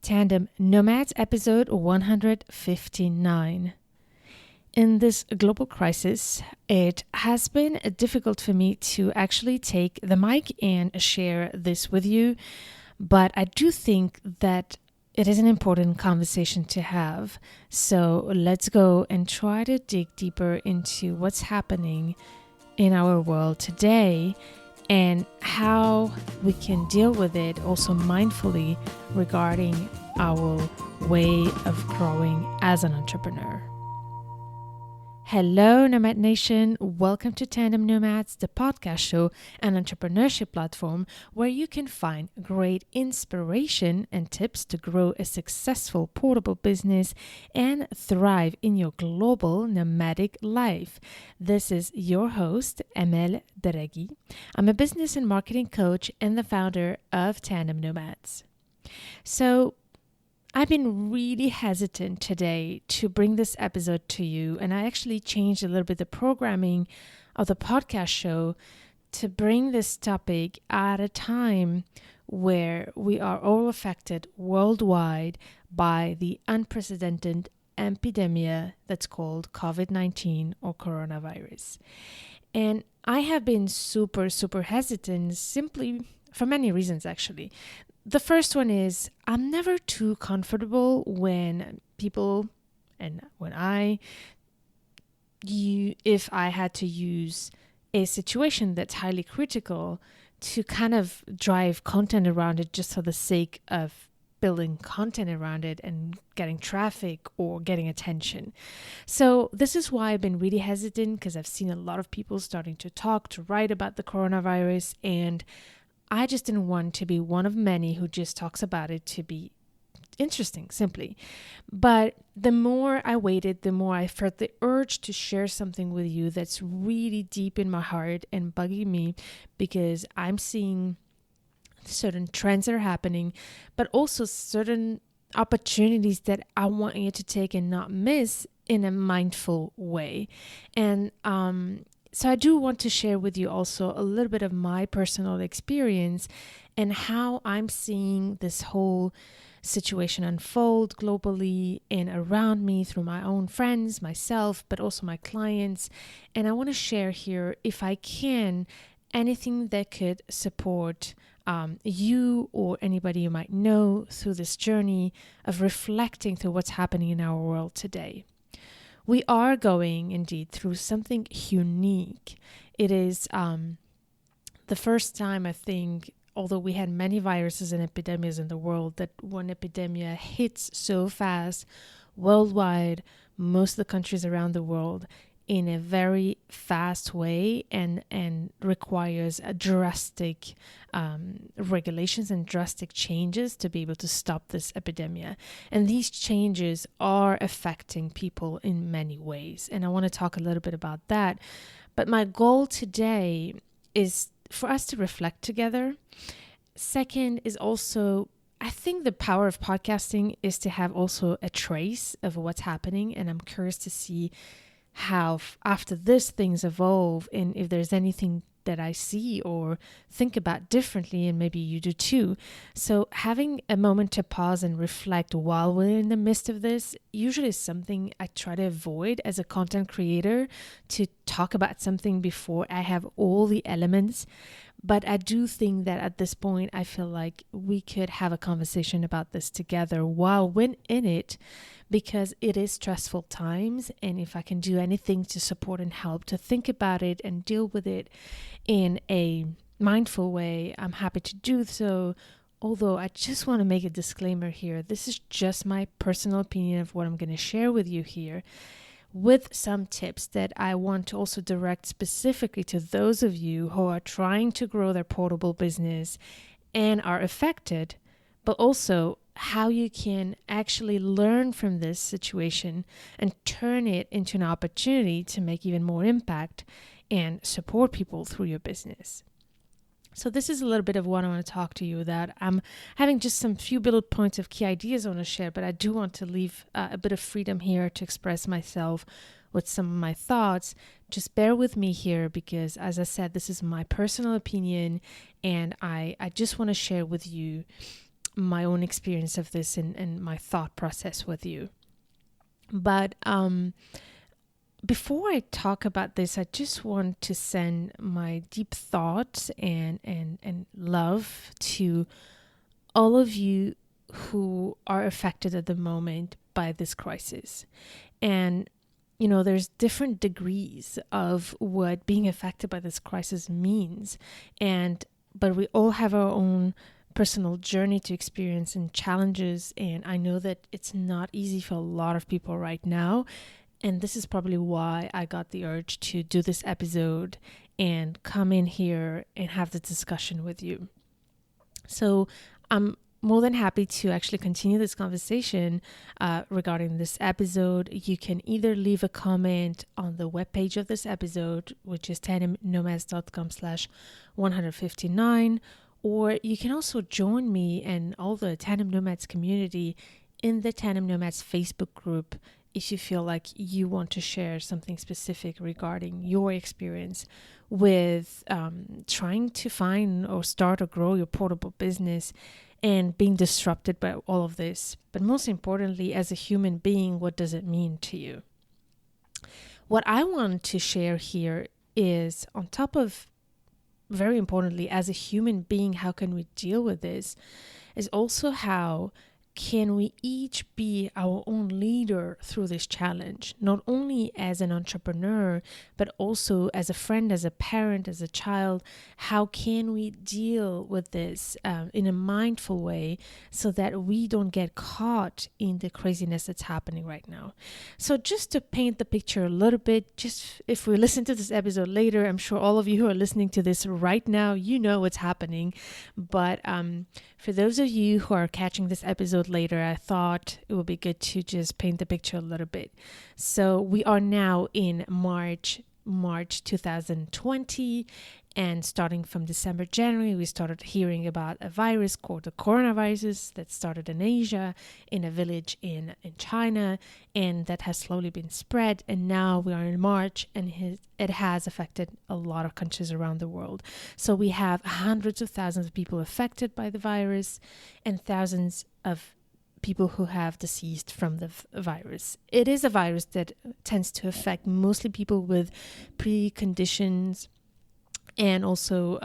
Tandem Nomads episode 159. In this global crisis, it has been difficult for me to actually take the mic and share this with you, but I do think that it is an important conversation to have. So let's go and try to dig deeper into what's happening in our world today and how we can deal with it also mindfully regarding our way of growing as an entrepreneur. Hello, Nomad Nation. Welcome to Tandem Nomads, the podcast show and entrepreneurship platform where you can find great inspiration and tips to grow a successful portable business and thrive in your global nomadic life. This is your host, Emel Deregi. I'm a business and marketing coach and the founder of Tandem Nomads. So, I've been really hesitant today to bring this episode to you, and I actually changed a little bit the programming of the podcast show to bring this topic at a time where we are all affected worldwide by the unprecedented epidemic that's called COVID-19 or coronavirus. And I have been super hesitant simply for many reasons, actually. The first one is I'm never too comfortable when people and when if I had to use a situation that's highly critical to kind of drive content around it just for the sake of building content around it and getting traffic or getting attention. So this is why I've been really hesitant, because I've seen a lot of people starting to write about the coronavirus, and I just didn't want to be one of many who just talks about it to be interesting, simply. But the more I waited, the more I felt the urge to share something with you that's really deep in my heart and bugging me, because I'm seeing certain trends that are happening, but also certain opportunities that I want you to take and not miss in a mindful way. And so I do want to share with you also a little bit of my personal experience and how I'm seeing this whole situation unfold globally and around me through my own friends, myself, but also my clients. And I want to share here, if I can, anything that could support you or anybody you might know through this journey of reflecting through what's happening in our world today. We are going indeed through something unique. It is the first time, I think, although we had many viruses and epidemics in the world, that one epidemic hits so fast worldwide, most of the countries around the world, in a very fast way and requires a drastic regulations and drastic changes to be able to stop this epidemic. And these changes are affecting people in many ways. And I want to talk a little bit about that. But my goal today is for us to reflect together. Second is also, I think the power of podcasting is to have also a trace of what's happening. And I'm curious to see how after this things evolve, and if there's anything that I see or think about differently, and maybe you do too. So having a moment to pause and reflect while we're in the midst of this usually is something I try to avoid as a content creator, to talk about something before I have all the elements. But I do think that at this point, I feel like we could have a conversation about this together while we're in it, because it is stressful times. And if I can do anything to support and help to think about it and deal with it in a mindful way, I'm happy to do so. Although I just want to make a disclaimer here. This is just my personal opinion of what I'm going to share with you here, with some tips that I want to also direct specifically to those of you who are trying to grow their portable business and are affected, but also how you can actually learn from this situation and turn it into an opportunity to make even more impact and support people through your business. So this is a little bit of what I want to talk to you about. I'm having just some few bullet points of key ideas I want to share, but I do want to leave a bit of freedom here to express myself with some of my thoughts. Just bear with me here, because as I said, this is my personal opinion, and I just want to share with you my own experience of this and my thought process with you. But before I talk about this, I just want to send my deep thoughts and love to all of you who are affected at the moment by this crisis. And, there's different degrees of what being affected by this crisis means. But we all have our own personal journey to experience and challenges. And I know that it's not easy for a lot of people right now. And this is probably why I got the urge to do this episode and come in here and have the discussion with you. So I'm more than happy to actually continue this conversation regarding this episode. You can either leave a comment on the webpage of this episode, which is tandemnomads.com/159, or you can also join me and all the Tandem Nomads community in the Tandem Nomads Facebook group if you feel like you want to share something specific regarding your experience with trying to find or start or grow your portable business and being disrupted by all of this. But most importantly, as a human being, what does it mean to you? What I want to share here is, on top of, very importantly, as a human being, how can we deal with this, is also how can we each be our own leader through this challenge, not only as an entrepreneur, but also as a friend, as a parent, as a child. How can we deal with this in a mindful way so that we don't get caught in the craziness that's happening right now? So just to paint the picture a little bit, just if we listen to this episode later, I'm sure all of you who are listening to this right now, you know what's happening. But for those of you who are catching this episode later, I thought it would be good to just paint the picture a little bit. So we are now in March 2020, and starting from December, January, we started hearing about a virus called the coronavirus that started in Asia, in a village in China, and that has slowly been spread. And now we are in March, and it has affected a lot of countries around the world. So we have hundreds of thousands of people affected by the virus and thousands of people who have deceased from the virus. It is a virus that tends to affect mostly people with preconditions and also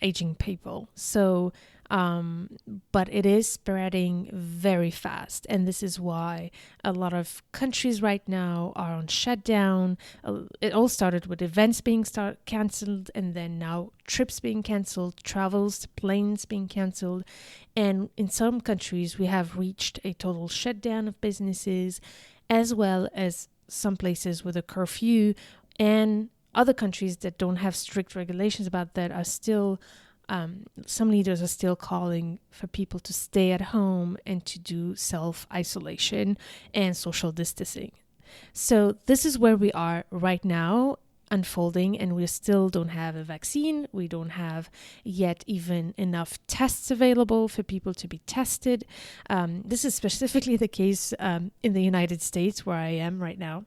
aging people. So, but it is spreading very fast. And this is why a lot of countries right now are on shutdown. It all started with events being canceled, and then now trips being canceled, travels, planes being canceled. And in some countries, we have reached a total shutdown of businesses, as well as some places with a curfew, and other countries that don't have strict regulations about that are still, some leaders are still calling for people to stay at home and to do self-isolation and social distancing. So this is where we are right now unfolding, and we still don't have a vaccine. We don't have yet even enough tests available for people to be tested. This is specifically the case in the United States, where I am right now.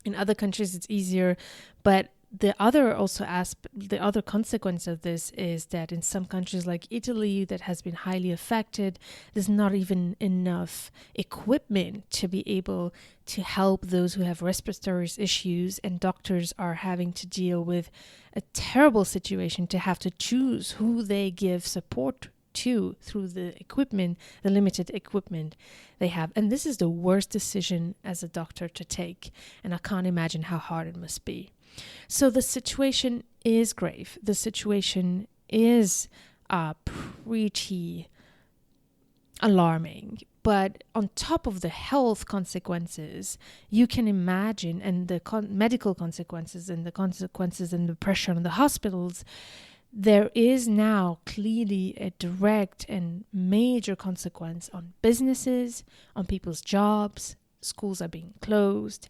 In other countries, it's easier, but the other consequence of this is that in some countries like Italy that has been highly affected, there's not even enough equipment to be able to help those who have respiratory issues, and doctors are having to deal with a terrible situation to have to choose who they give support to through the equipment, the limited equipment they have. And this is the worst decision as a doctor to take, and I can't imagine how hard it must be. So the situation is grave. The situation is pretty alarming. But on top of the health consequences, you can imagine, and the medical consequences and the consequences and the pressure on the hospitals, there is now clearly a direct and major consequence on businesses, on people's jobs. Schools are being closed.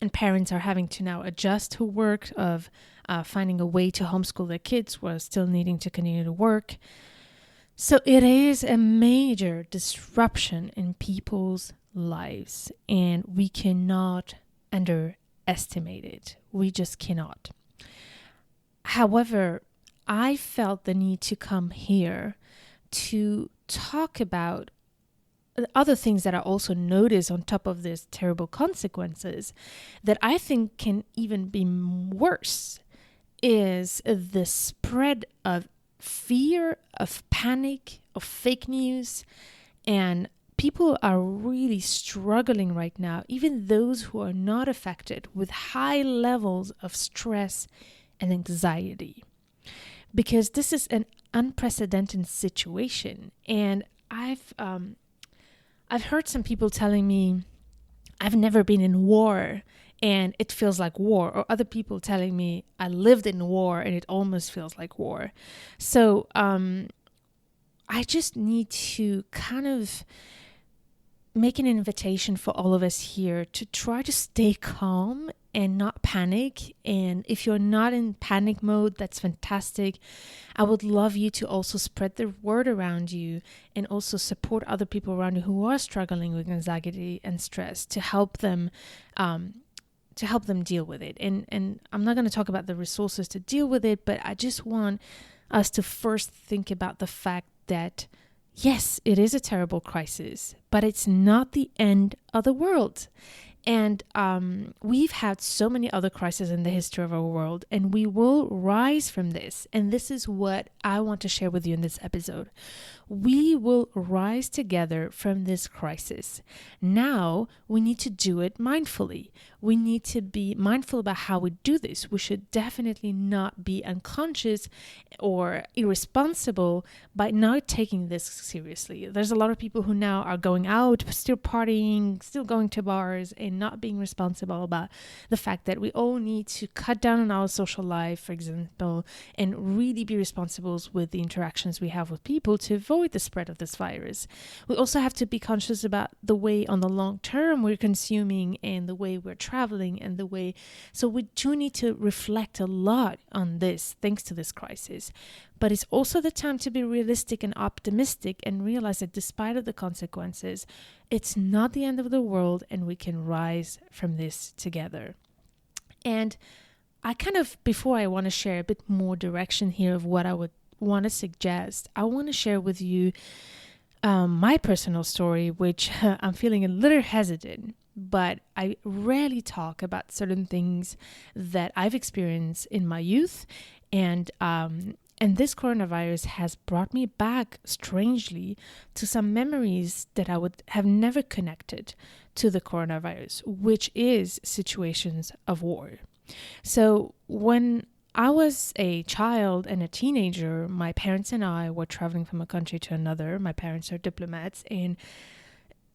And parents are having to now adjust to work of finding a way to homeschool their kids while still needing to continue to work. So it is a major disruption in people's lives, and we cannot underestimate it. We just cannot. However, I felt the need to come here to talk about other things that I also notice on top of these terrible consequences that I think can even be worse is the spread of fear, of panic, of fake news. And people are really struggling right now, even those who are not affected, with high levels of stress and anxiety. Because this is an unprecedented situation. And I've heard some people telling me, I've never been in war and it feels like war, or other people telling me I lived in war and it almost feels like war. So I just need to kind of make an invitation for all of us here to try to stay calm and not panic. And if you're not in panic mode, that's fantastic. I would love you to also spread the word around you and also support other people around you who are struggling with anxiety and stress to help them deal with it. And I'm not going to talk about the resources to deal with it, but I just want us to first think about the fact that yes, it is a terrible crisis, but it's not the end of the world. And we've had so many other crises in the history of our world, and we will rise from this. And this is what I want to share with you in this episode. We will rise together from this crisis. Now, we need to do it mindfully. We need to be mindful about how we do this. We should definitely not be unconscious or irresponsible by not taking this seriously. There's a lot of people who now are going out, still partying, still going to bars, and not being responsible about the fact that we all need to cut down on our social life, for example, and really be responsible with the interactions we have with people to avoid the spread of this virus. We also have to be conscious about the way on the long term we're consuming and the way we're traveling and the way. So we do need to reflect a lot on this thanks to this crisis. But it's also the time to be realistic and optimistic and realize that despite of the consequences, it's not the end of the world and we can rise from this together. And I kind of, before I want to share a bit more direction here of what I would want to suggest, I want to share with you my personal story, which I'm feeling a little hesitant, but I rarely talk about certain things that I've experienced in my youth. And this coronavirus has brought me back strangely to some memories that I would have never connected to the coronavirus, which is situations of war. So when I was a child and a teenager, my parents and I were traveling from a country to another. My parents are diplomats, and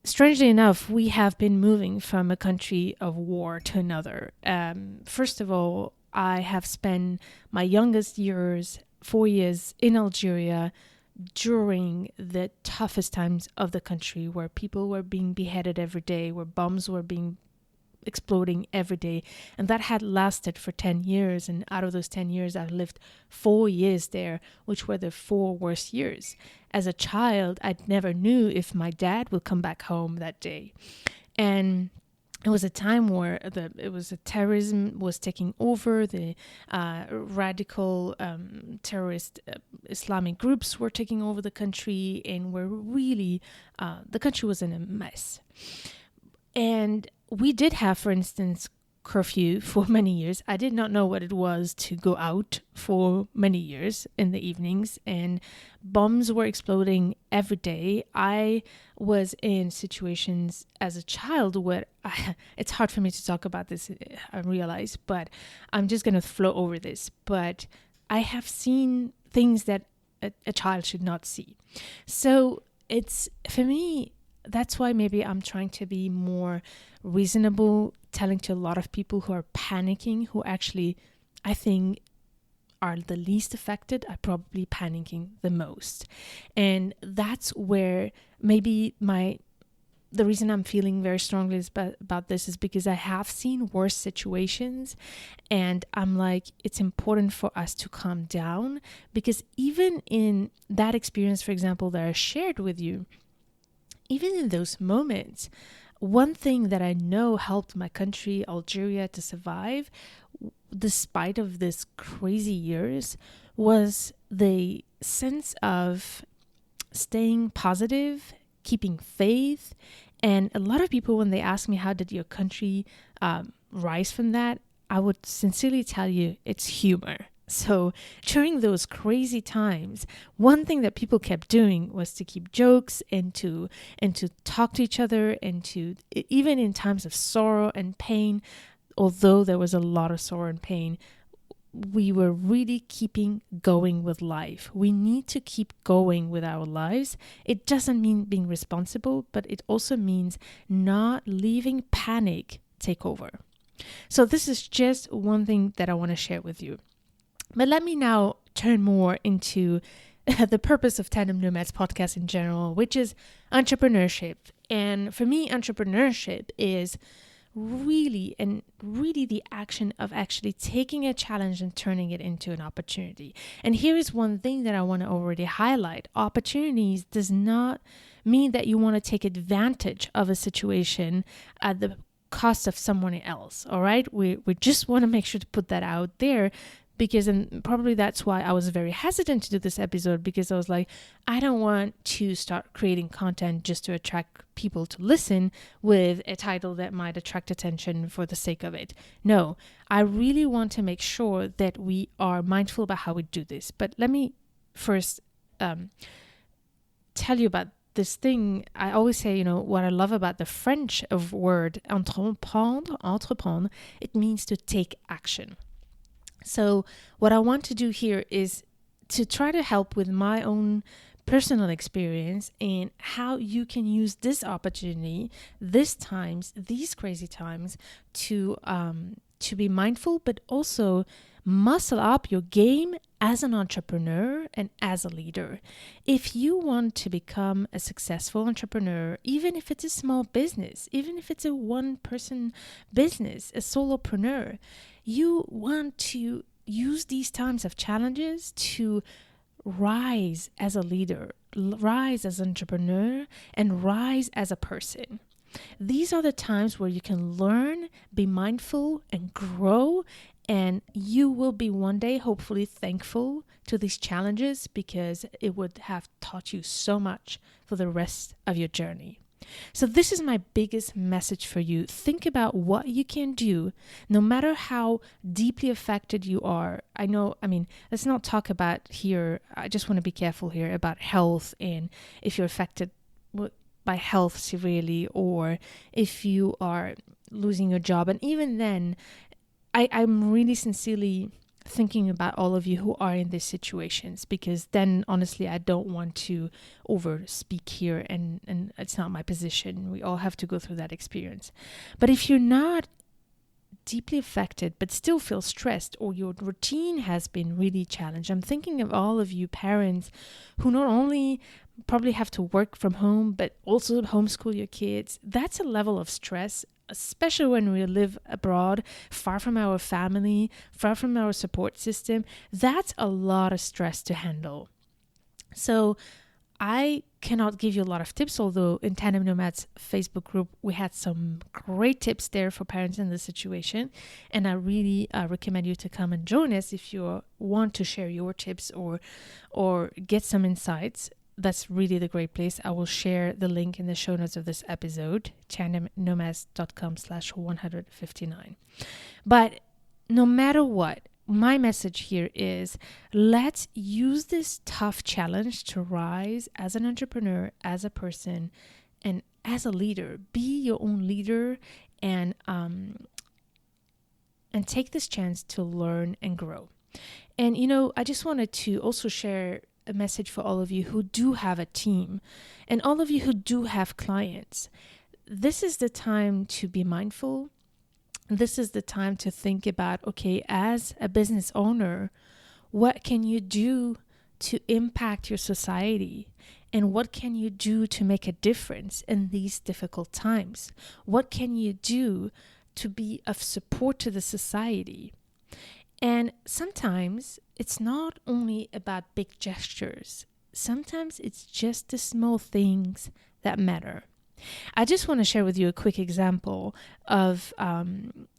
strangely enough, we have been moving from a country of war to another. First of all, I have spent my youngest years, 4 years, in Algeria during the toughest times of the country, where people were being beheaded every day, where bombs were being exploding every day. And that had lasted for 10 years. And out of those 10 years, I lived 4 years there, which were the 4 worst years. As a child, I never knew if my dad would come back home that day. And it was a time where terrorism was taking over. The radical terrorist Islamic groups were taking over the country, and were really, the country was in a mess. And we did have, for instance, curfew for many years. I did not know what it was to go out for many years in the evenings, and bombs were exploding every day. I was in situations as a child where it's hard for me to talk about this, I realize, but I'm just going to flow over this. But I have seen things that a child should not see. So it's, for me, that's why maybe I'm trying to be more reasonable, telling to a lot of people who are panicking, who actually, I think, are the least affected, are probably panicking the most. And that's where maybe the reason I'm feeling very strongly about this is because I have seen worse situations, and I'm like, it's important for us to calm down, because even in that experience, for example, that I shared with you, even in those moments, one thing that I know helped my country, Algeria, to survive, despite of this crazy years, was the sense of staying positive, keeping faith. And a lot of people, when they ask me, how did your country rise from that? I would sincerely tell you it's humor. So during those crazy times, one thing that people kept doing was to keep jokes and to talk to each other, and to, even in times of sorrow and pain, although there was a lot of sorrow and pain, we were really keeping going with life. We need to keep going with our lives. It doesn't mean being responsible, but it also means not leaving panic take over. So this is just one thing that I want to share with you. But let me now turn more into the purpose of Tandem Nomads podcast in general, which is entrepreneurship. And for me, entrepreneurship is really the action of actually taking a challenge and turning it into an opportunity. And here is one thing that I want to already highlight. Opportunities does not mean that you want to take advantage of a situation at the cost of someone else. All right. We just want to make sure to put that out there, because, and probably that's why I was very hesitant to do this episode, because I was like, I don't want to start creating content just to attract people to listen with a title that might attract attention for the sake of it. No, I really want to make sure that we are mindful about how we do this. But let me first tell you about this thing. I always say, what I love about the French of word entreprendre, it means to take action. So what I want to do here is to try to help with my own personal experience and how you can use this opportunity, these crazy times, to be mindful, but also muscle up your game as an entrepreneur and as a leader. If you want to become a successful entrepreneur, even if it's a small business, even if it's a one-person business, a solopreneur, you want to use these times of challenges to rise as a leader, rise as an entrepreneur, and rise as a person. These are the times where you can learn, be mindful, and grow, and you will be one day hopefully thankful to these challenges, because it would have taught you so much for the rest of your journey. So this is my biggest message for you. Think about what you can do, no matter how deeply affected you are. Let's not talk about here, I just want to be careful here about health, and if you're affected by health severely, or if you are losing your job. And even then, I'm really sincerely thinking about all of you who are in these situations, because then honestly I don't want to over speak here, and it's not my position. We all have to go through that experience. But if you're not deeply affected but still feel stressed, or your routine has been really challenged, I'm thinking of all of you parents who not only probably have to work from home but also homeschool your kids. That's a level of stress, especially when we live abroad, far from our family, far from our support system. That's a lot of stress to handle. So I cannot give you a lot of tips, although in Tandem Nomads Facebook group, we had some great tips there for parents in this situation. And I really recommend you to come and join us if you want to share your tips or get some insights. That's really the great place. I will share the link in the show notes of this episode, tandemnomads.com/159. But no matter what, my message here is, let's use this tough challenge to rise as an entrepreneur, as a person, and as a leader. Be your own leader, and take this chance to learn and grow. And I just wanted to also share a message for all of you who do have a team, and all of you who do have clients. This is the time to be mindful. This is the time to think about, okay, as a business owner, what can you do to impact your society? And what can you do to make a difference in these difficult times? What can you do to be of support to the society? And sometimes it's not only about big gestures. Sometimes it's just the small things that matter. I just want to share with you a quick example of, I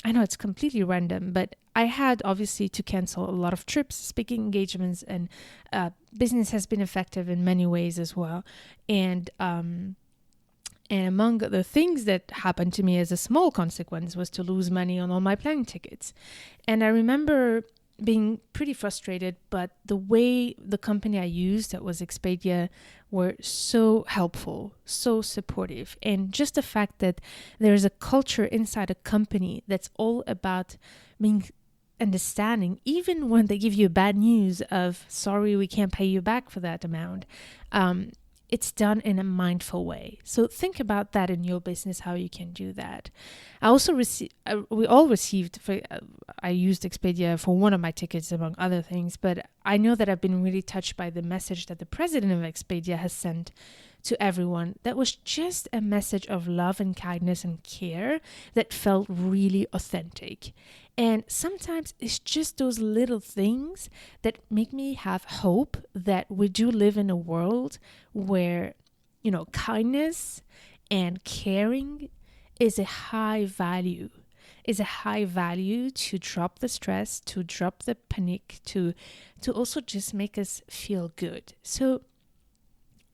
know it's completely random, but I had obviously to cancel a lot of trips, speaking engagements, and business has been effective in many ways as well. And among the things that happened to me as a small consequence was to lose money on all my plane tickets. And I remember being pretty frustrated, but the way the company I used, that was Expedia, were so helpful, so supportive. And just the fact that there's a culture inside a company that's all about being understanding, even when they give you bad news of, sorry, we can't pay you back for that amount. It's done in a mindful way. So think about that in your business, how you can do that. I also I used Expedia for one of my tickets, among other things, but I know that I've been really touched by the message that the president of Expedia has sent to everyone. That was just a message of love and kindness and care that felt really authentic. And sometimes it's just those little things that make me have hope that we do live in a world where, kindness and caring is a high value, to drop the stress, to drop the panic, to also just make us feel good. So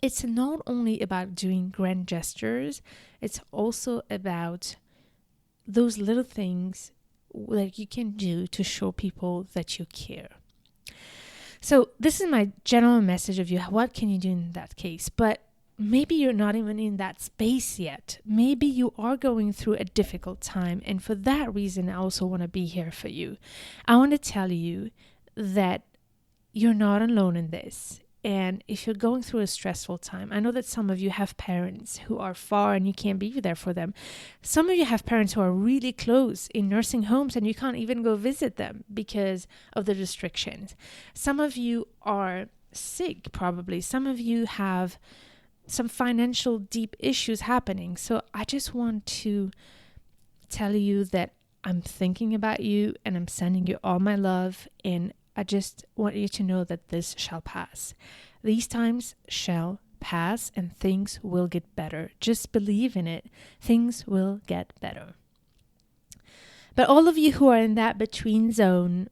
it's not only about doing grand gestures, it's also about those little things that you can do to show people that you care. So this is my general message of you. What can you do in that case? But maybe you're not even in that space yet. Maybe you are going through a difficult time. And for that reason, I also want to be here for you. I want to tell you that you're not alone in this. And if you're going through a stressful time, I know that some of you have parents who are far and you can't be there for them. Some of you have parents who are really close in nursing homes and you can't even go visit them because of the restrictions. Some of you are sick, probably. Some of you have some financial deep issues happening. So I just want to tell you that I'm thinking about you and I'm sending you all my love, and I just want you to know that this shall pass. These times shall pass and things will get better. Just believe in it. Things will get better. But all of you who are in that between zone,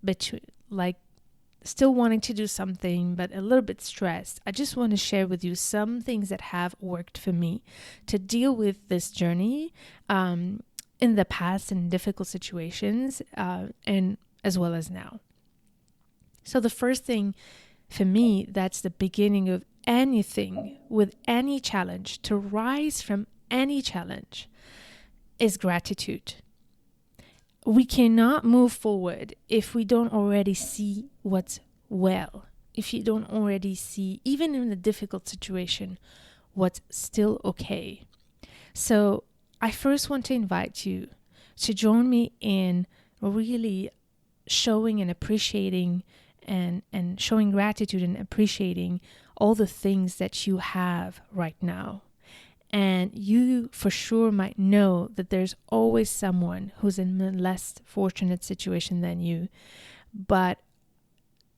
still wanting to do something but a little bit stressed, I just want to share with you some things that have worked for me to deal with this journey in the past in difficult situations and as well as now. So the first thing for me, that's the beginning of anything with any challenge, to rise from any challenge, is gratitude. We cannot move forward if we don't already see what's well, if you don't already see, even in a difficult situation, what's still okay. So I first want to invite you to join me in really showing and appreciating and showing gratitude and appreciating all the things that you have right now. And you for sure might know that there's always someone who's in a less fortunate situation than you. But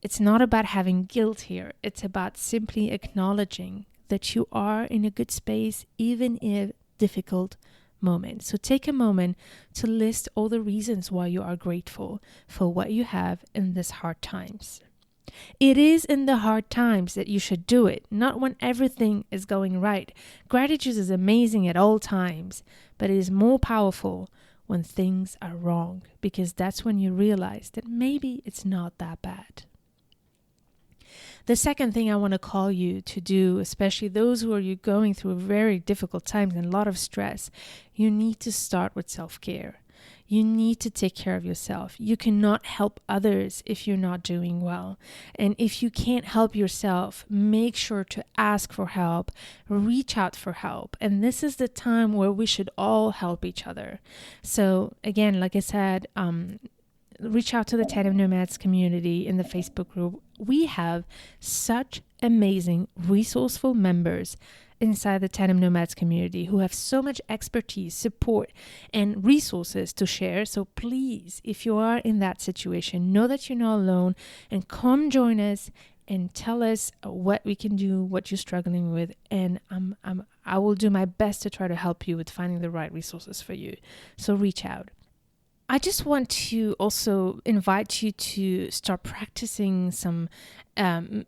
it's not about having guilt here. It's about simply acknowledging that you are in a good space, even in difficult moments. So take a moment to list all the reasons why you are grateful for what you have in these hard times. It is in the hard times that you should do it, not when everything is going right. Gratitude is amazing at all times, but it is more powerful when things are wrong, because that's when you realize that maybe it's not that bad. The second thing I want to call you to do, especially those who are going through very difficult times and a lot of stress, you need to start with self-care. You need to take care of yourself. You cannot help others if you're not doing well. And if you can't help yourself, make sure to ask for help, reach out for help. And this is the time where we should all help each other. So again, like I said, reach out to the Tandem Nomads community in the Facebook group. We have such amazing, resourceful members inside the Tandem Nomads community who have so much expertise, support, and resources to share. So please, if you are in that situation, know that you're not alone, and come join us and tell us what we can do, what you're struggling with, and I will do my best to try to help you with finding the right resources for you. So reach out. I just want to also invite you to start practicing some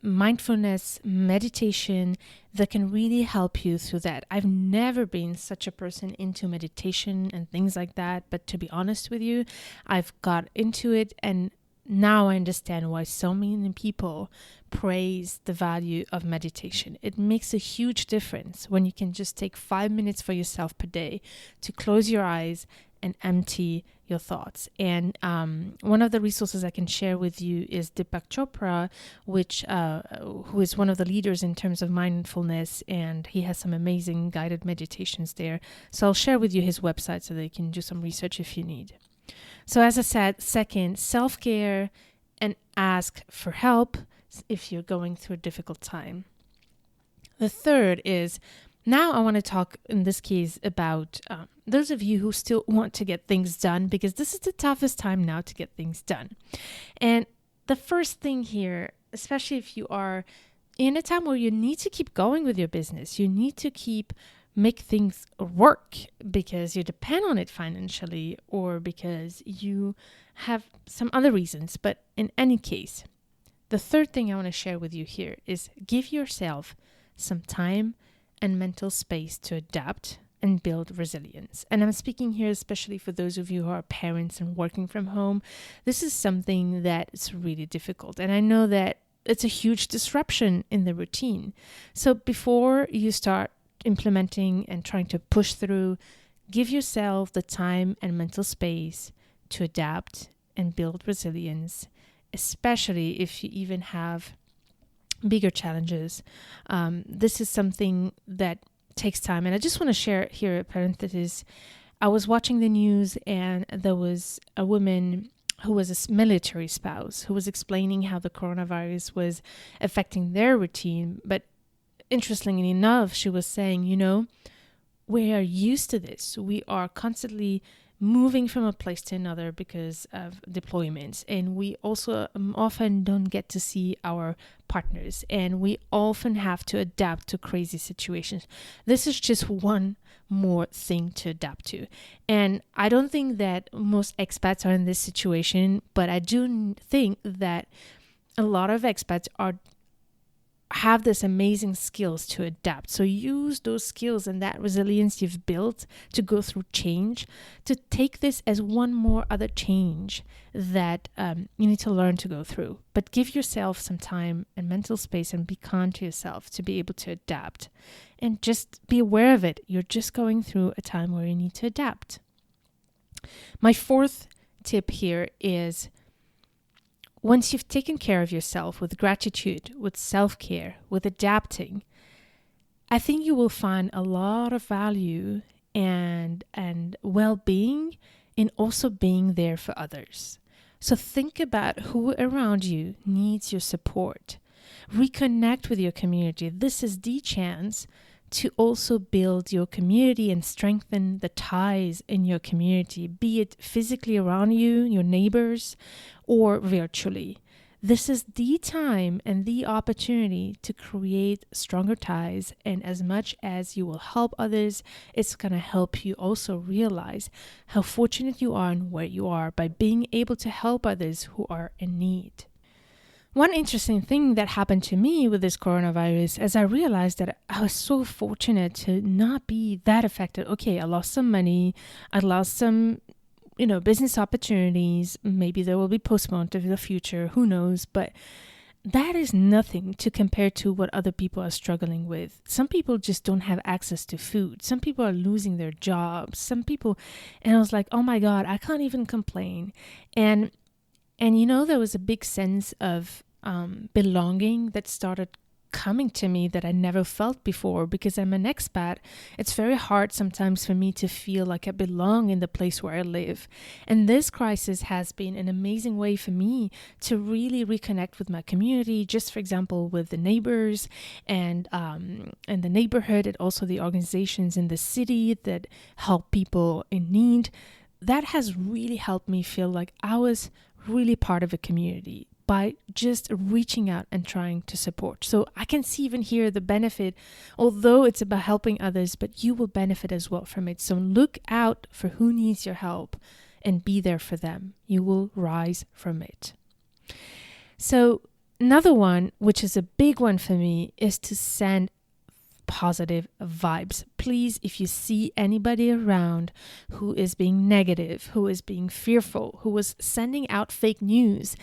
mindfulness meditation that can really help you through that. I've never been such a person into meditation and things like that, but to be honest with you, I've got into it, and now I understand why so many people praise the value of meditation. It makes a huge difference when you can just take 5 minutes for yourself per day to close your eyes and empty your thoughts. And one of the resources I can share with you is Deepak Chopra, who is one of the leaders in terms of mindfulness, and he has some amazing guided meditations there. So I'll share with you his website so that you can do some research if you need. So as I said, second, self-care and ask for help if you're going through a difficult time. The third is, now I want to talk in this case about those of you who still want to get things done, because this is the toughest time now to get things done. And the first thing here, especially if you are in a time where you need to keep going with your business, you need to make things work because you depend on it financially or because you have some other reasons. But in any case, the third thing I want to share with you here is give yourself some time and mental space to adapt and build resilience. And I'm speaking here especially for those of you who are parents and working from home. This is something that is really difficult. And I know that it's a huge disruption in the routine. So before you start implementing and trying to push through, give yourself the time and mental space to adapt and build resilience, especially if you even have bigger challenges. This is something that takes time. And I just want to share here a parenthesis. I was watching the news and there was a woman who was a military spouse who was explaining how the coronavirus was affecting their routine. But interestingly enough, she was saying, we are used to this. We are constantly moving from a place to another because of deployments. And we also often don't get to see our partners. And we often have to adapt to crazy situations. This is just one more thing to adapt to. And I don't think that most expats are in this situation, but I do think that a lot of expats have this amazing skills to adapt. So use those skills and that resilience you've built to go through change, to take this as one more other change that you need to learn to go through. But give yourself some time and mental space and be kind to yourself to be able to adapt. And just be aware of it. You're just going through a time where you need to adapt. My fourth tip here is, once you've taken care of yourself with gratitude, with self-care, with adapting, I think you will find a lot of value and well-being in also being there for others. So think about who around you needs your support. Reconnect with your community. This is the chance to also build your community and strengthen the ties in your community, be it physically around you, your neighbors, or virtually. This is the time and the opportunity to create stronger ties. And as much as you will help others, it's going to help you also realize how fortunate you are and where you are by being able to help others who are in need. One interesting thing that happened to me with this coronavirus is I realized that I was so fortunate to not be that affected. Okay, I lost some money. I lost some, business opportunities. Maybe they will be postponed to the future. Who knows? But that is nothing to compare to what other people are struggling with. Some people just don't have access to food. Some people are losing their jobs. And I was like, oh my God, I can't even complain. And there was a big sense of belonging that started coming to me that I never felt before, because I'm an expat. It's very hard sometimes for me to feel like I belong in the place where I live. And this crisis has been an amazing way for me to really reconnect with my community, just for example, with the neighbors and the neighborhood, and also the organizations in the city that help people in need. That has really helped me feel like I was really part of a community by just reaching out and trying to support. So I can see even here the benefit, although it's about helping others, but you will benefit as well from it. So look out for who needs your help and be there for them. You will rise from it. So another one, which is a big one for me, is to send positive vibes. Please, if you see anybody around who is being negative, who is being fearful, who is sending out fake news,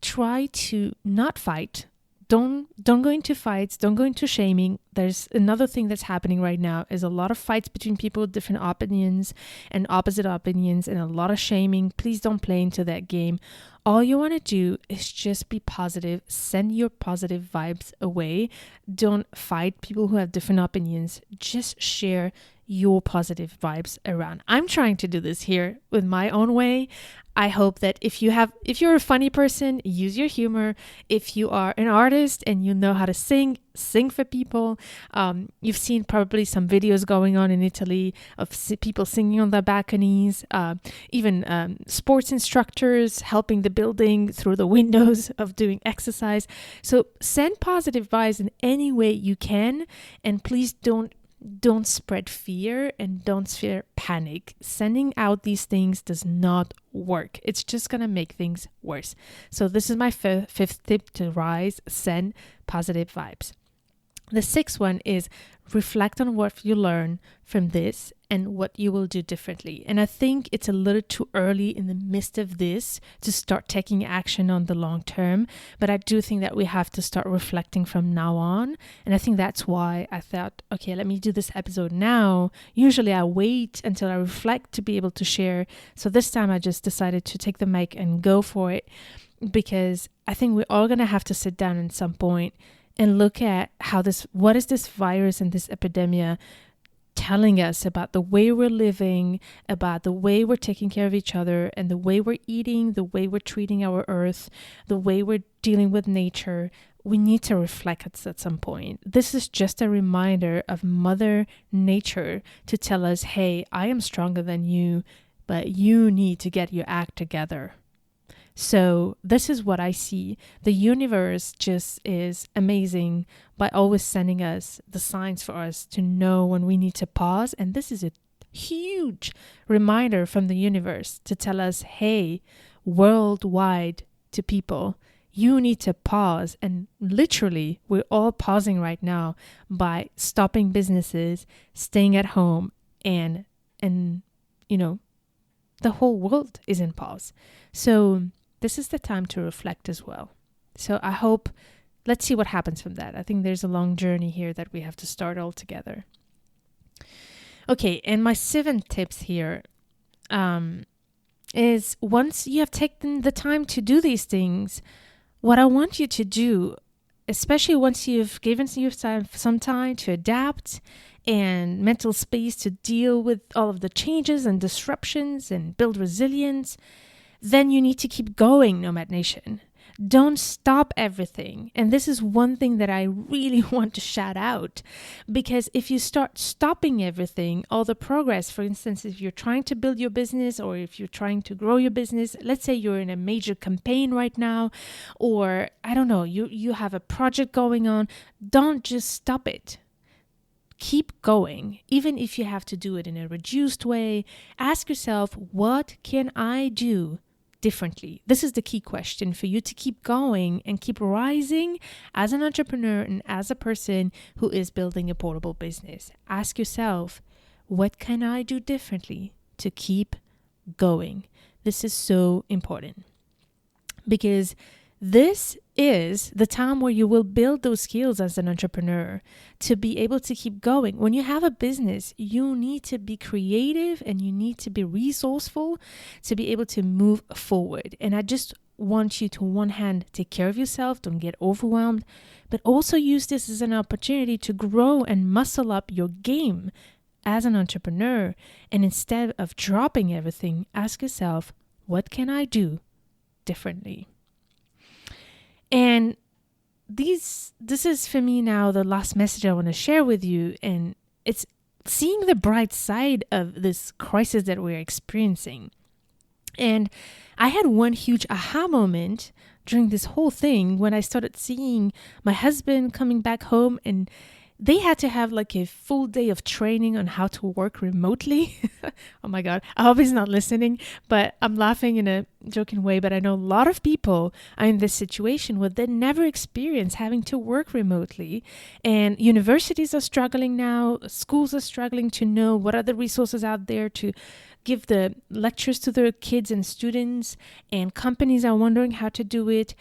try to not fight. Don't go into fights. Don't go into shaming. There's another thing that's happening right now is a lot of fights between people with different opinions and opposite opinions and a lot of shaming. Please don't play into that game. All you want to do is just be positive. Send your positive vibes away. Don't fight people who have different opinions. Just share your positive vibes around. I'm trying to do this here with my own way. I hope that if you're a funny person, use your humor. If you are an artist and you know how to sing for people. You've seen probably some videos going on in Italy of people singing on their balconies, even sports instructors helping the building through the windows of doing exercise. So send positive vibes in any way you can, and please don't spread fear and don't spread panic. Sending out these things does not work. It's just going to make things worse. So this is my fifth tip to rise: send positive vibes. The sixth one is reflect on what you learn from this and what you will do differently. And I think it's a little too early in the midst of this to start taking action on the long term. But I do think that we have to start reflecting from now on. And I think that's why I thought, okay, let me do this episode now. Usually I wait until I reflect to be able to share. So this time I just decided to take the mic and go for it, because I think we're all going to have to sit down at some point and look at what is this virus and this epidemic telling us about the way we're living, about the way we're taking care of each other, and the way we're eating, the way we're treating our earth, the way we're dealing with nature. We need to reflect at some point. This is just a reminder of Mother Nature to tell us, hey, I am stronger than you, but you need to get your act together. So this is what I see. The universe just is amazing by always sending us the signs for us to know when we need to pause. And this is a huge reminder from the universe to tell us, hey, worldwide to people, you need to pause. And literally, we're all pausing right now by stopping businesses, staying at home, and the whole world is in pause. So this is the time to reflect as well. So I hope, let's see what happens from that. I think there's a long journey here that we have to start all together. Okay, and my 7 tips here is, once you have taken the time to do these things, what I want you to do, especially once you've given yourself some time to adapt and mental space to deal with all of the changes and disruptions and build resilience, then you need to keep going, Nomad Nation. Don't stop everything. And this is one thing that I really want to shout out, because if you start stopping everything, all the progress, for instance, if you're trying to build your business or if you're trying to grow your business, let's say you're in a major campaign right now, or I don't know, you have a project going on, don't just stop it. Keep going. Even if you have to do it in a reduced way, ask yourself, what can I do differently? This is the key question for you to keep going and keep rising as an entrepreneur and as a person who is building a portable business. Ask yourself, what can I do differently to keep going? This is so important, because this is the time where you will build those skills as an entrepreneur to be able to keep going. When you have a business, you need to be creative and you need to be resourceful to be able to move forward. And I just want you to, on one hand, take care of yourself, don't get overwhelmed, but also use this as an opportunity to grow and muscle up your game as an entrepreneur. And instead of dropping everything, ask yourself, what can I do differently? And this is for me now the last message I want to share with you, and it's seeing the bright side of this crisis that we're experiencing. And I had one huge aha moment during this whole thing when I started seeing my husband coming back home and they had to have like a full day of training on how to work remotely. Oh my God. I hope he's not listening, but I'm laughing in a joking way. But I know a lot of people are in this situation where they never experience having to work remotely. And universities are struggling now. Schools are struggling to know what are the resources out there to give the lectures to their kids and students. And companies are wondering how to do it.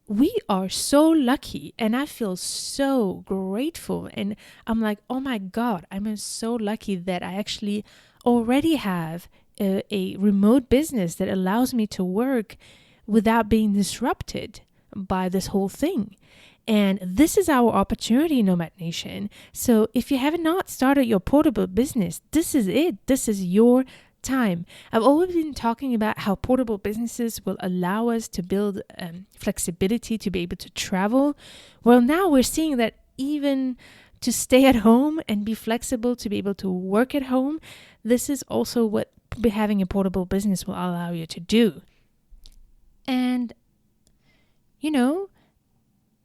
We are so lucky, and I feel so grateful. And I'm like, oh my God, I'm so lucky that I actually already have a remote business that allows me to work without being disrupted by this whole thing. And this is our opportunity, Nomad Nation. So if you have not started your portable business, this is it. This is your time. I've always been talking about how portable businesses will allow us to build flexibility to be able to travel. Well, now we're seeing that even to stay at home and be flexible to be able to work at home, this is also what having a portable business will allow you to do. And,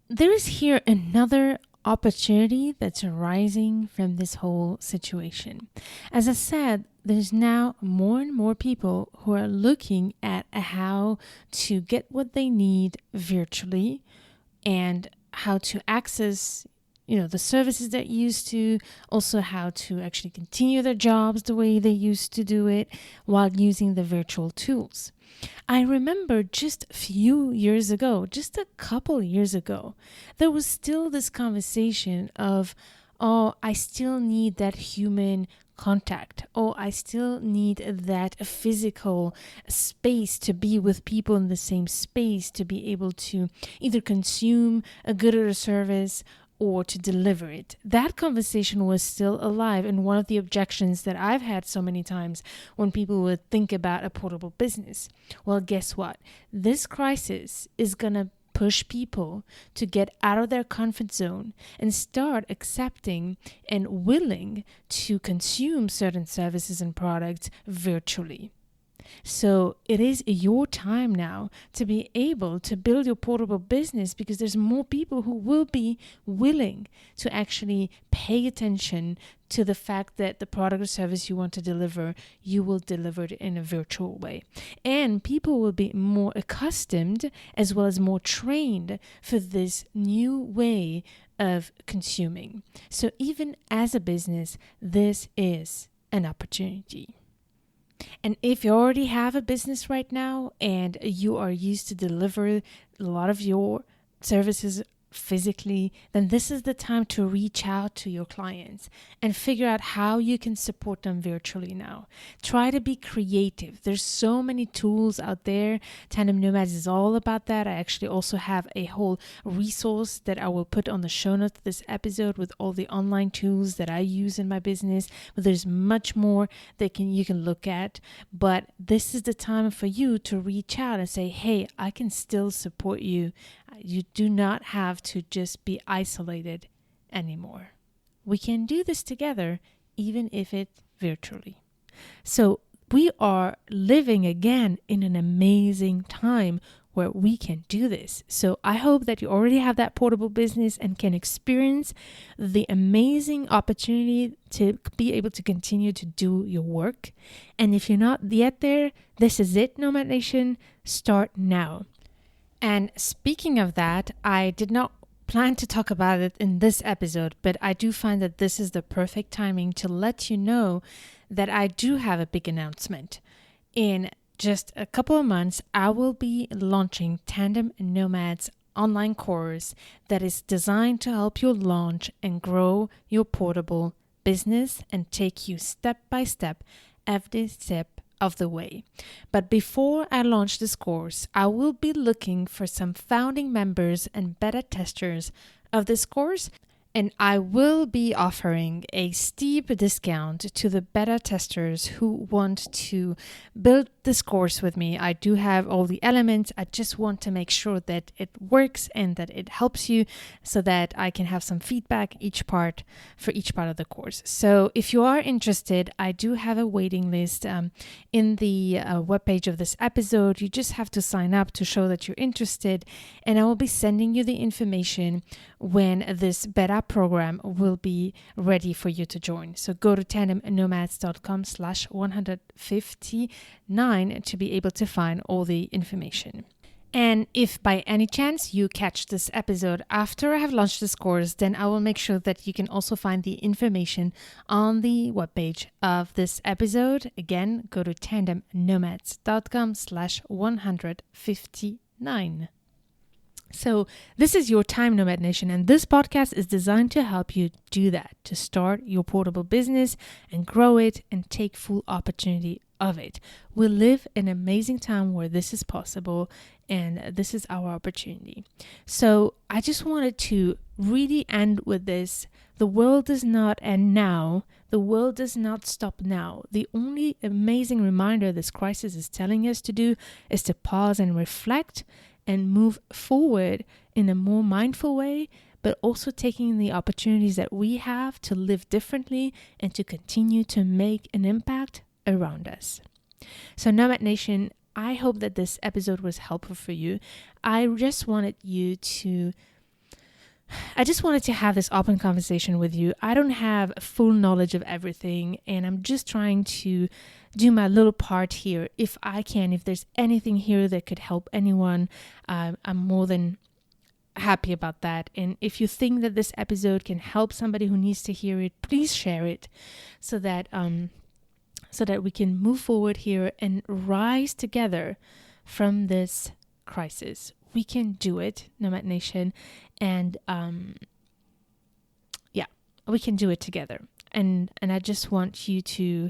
there is here another opportunity that's arising from this whole situation. As I said, there's now more and more people who are looking at how to get what they need virtually and how to access, the services that used to, also how to actually continue their jobs the way they used to do it while using the virtual tools. I remember just a few years ago, just a couple years ago, there was still this conversation of, oh, I still need that human contact. Oh, I still need that physical space to be with people in the same space, to be able to either consume a good or a service or to deliver it. That conversation was still alive, and one of the objections that I've had so many times when people would think about a portable business. Well, guess what? This crisis is gonna push people to get out of their comfort zone and start accepting and willing to consume certain services and products virtually. So it is your time now to be able to build your portable business, because there's more people who will be willing to actually pay attention to the fact that the product or service you want to deliver, you will deliver it in a virtual way. And people will be more accustomed as well as more trained for this new way of consuming. So even as a business, this is an opportunity. And if you already have a business right now and you are used to deliver a lot of your services physically, then this is the time to reach out to your clients and figure out how you can support them virtually now. Try to be creative. There's so many tools out there. Tandem Nomads is all about that. I actually also have a whole resource that I will put on the show notes of this episode with all the online tools that I use in my business. But there's much more that you can look at. But this is the time for you to reach out and say, hey, I can still support you. You do not have to just be isolated anymore. We can do this together, even if it's virtually. So we are living again in an amazing time where we can do this. So I hope that you already have that portable business and can experience the amazing opportunity to be able to continue to do your work. And if you're not yet there, this is it, Nomad Nation. Start now. And speaking of that, I did not plan to talk about it in this episode, but I do find that this is the perfect timing to let you know that I do have a big announcement. In just a couple of months, I will be launching Tandem Nomads online course that is designed to help you launch and grow your portable business and take you step by step, every step of the way. But before I launch this course, I will be looking for some founding members and beta testers of this course, and I will be offering a steep discount to the beta testers who want to build this course with me. I do have all the elements. I just want to make sure that it works and that it helps you so that I can have some feedback for each part of the course. So if you are interested, I do have a waiting list in the webpage of this episode. You just have to sign up to show that you're interested, and I will be sending you the information when this beta program will be ready for you to join. So go to tandemnomads.com/159 to be able to find all the information. And if by any chance you catch this episode after I have launched this course, then I will make sure that you can also find the information on the webpage of this episode. Again, go to tandemnomads.com/159. So this is your time, Nomad Nation, and this podcast is designed to help you do that, to start your portable business and grow it and take full opportunity of it. We live in an amazing time where this is possible, and this is our opportunity. So I just wanted to really end with this. The world does not end now. The world does not stop now. The only amazing reminder this crisis is telling us to do is to pause and reflect and move forward in a more mindful way, but also taking the opportunities that we have to live differently and to continue to make an impact around us. So Nomad Nation, I hope that this episode was helpful for you. I just wanted to have this open conversation with you. I don't have full knowledge of everything, and I'm just trying to do my little part here. If I can, if there's anything here that could help anyone, I'm more than happy about that. And if you think that this episode can help somebody who needs to hear it, please share it so that we can move forward here and rise together from this crisis. We can do it, Nomad Nation, and we can do it together. And I just want you to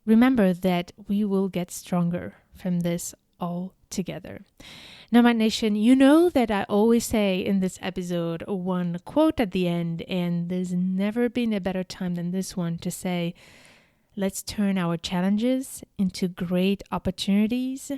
remember that we will get stronger from this all together. Nomad Nation, you know that I always say in this episode one quote at the end, and there's never been a better time than this one to say, let's turn our challenges into great opportunities.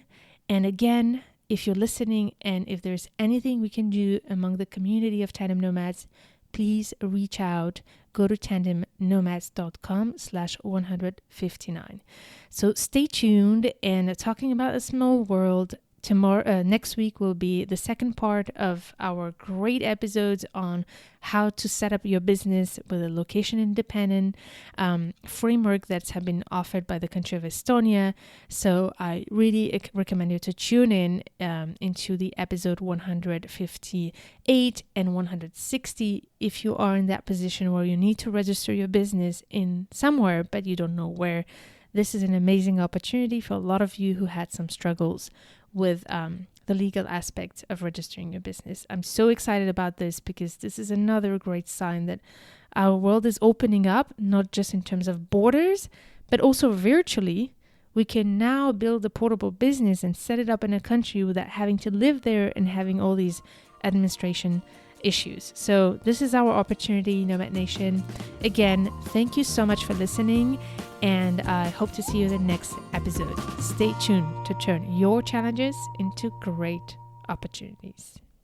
And again, if you're listening and if there's anything we can do among the community of Tandem Nomads, please reach out. Go to tandemnomads.com/159. So stay tuned, and talking about a small world. Next week will be the second part of our great episodes on how to set up your business with a location-independent framework that's have been offered by the country of Estonia. So I really recommend you to tune in into the episode 158 and 160 if you are in that position where you need to register your business in somewhere, but you don't know where. This is an amazing opportunity for a lot of you who had some struggles with the legal aspects of registering your business. I'm so excited about this because this is another great sign that our world is opening up, not just in terms of borders, but also virtually. We can now build a portable business and set it up in a country without having to live there and having all these administration issues. So this is our opportunity, Nomad Nation. Again, thank you so much for listening, and I hope to see you in the next episode. Stay tuned to turn your challenges into great opportunities.